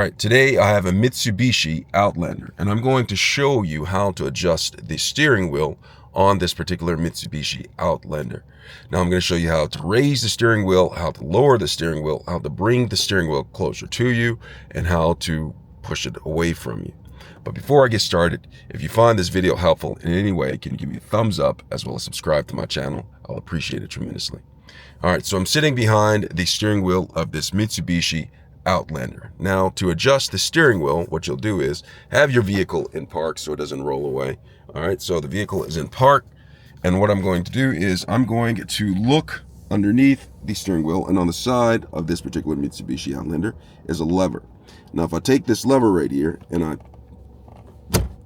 All right, today I have a Mitsubishi Outlander, and I'm going to show you how to adjust the steering wheel on this particular Mitsubishi Outlander. Now I'm going to show you how to raise the steering wheel, how to lower the steering wheel, how to bring the steering wheel closer to you, and how to push it away from you. But before I get started, if you find this video helpful in any way, can you give me a thumbs up as well as subscribe to my channel? I'll appreciate it tremendously. All right, so I'm sitting behind the steering wheel of this Mitsubishi Outlander. Now, to adjust the steering wheel, what you'll do is have your vehicle in park so it doesn't roll away. All right, so the vehicle is in park, and what I'm going to do is I'm going to look underneath the steering wheel, and on the side of this particular Mitsubishi Outlander is a lever. Now, if I take this lever right here and I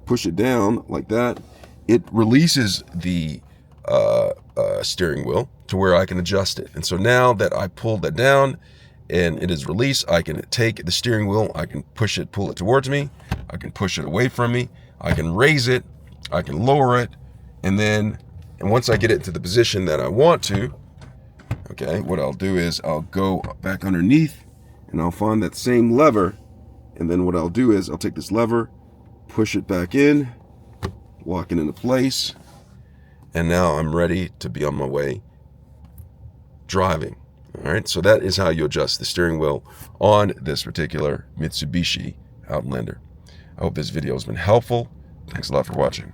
push it down like that, it releases the steering wheel to where I can adjust it. And so now that I pulled that down and it is released, I can take the steering wheel, I can push it, pull it towards me, I can push it away from me, I can raise it, I can lower it, and once I get it to the position that I want to, okay, what I'll do is I'll go back underneath and I'll find that same lever, and then what I'll do is I'll take this lever, push it back in, lock it into place, and now I'm ready to be on my way driving. All right, so that is how you adjust the steering wheel on this particular Mitsubishi Outlander. I hope this video has been helpful. Thanks a lot for watching.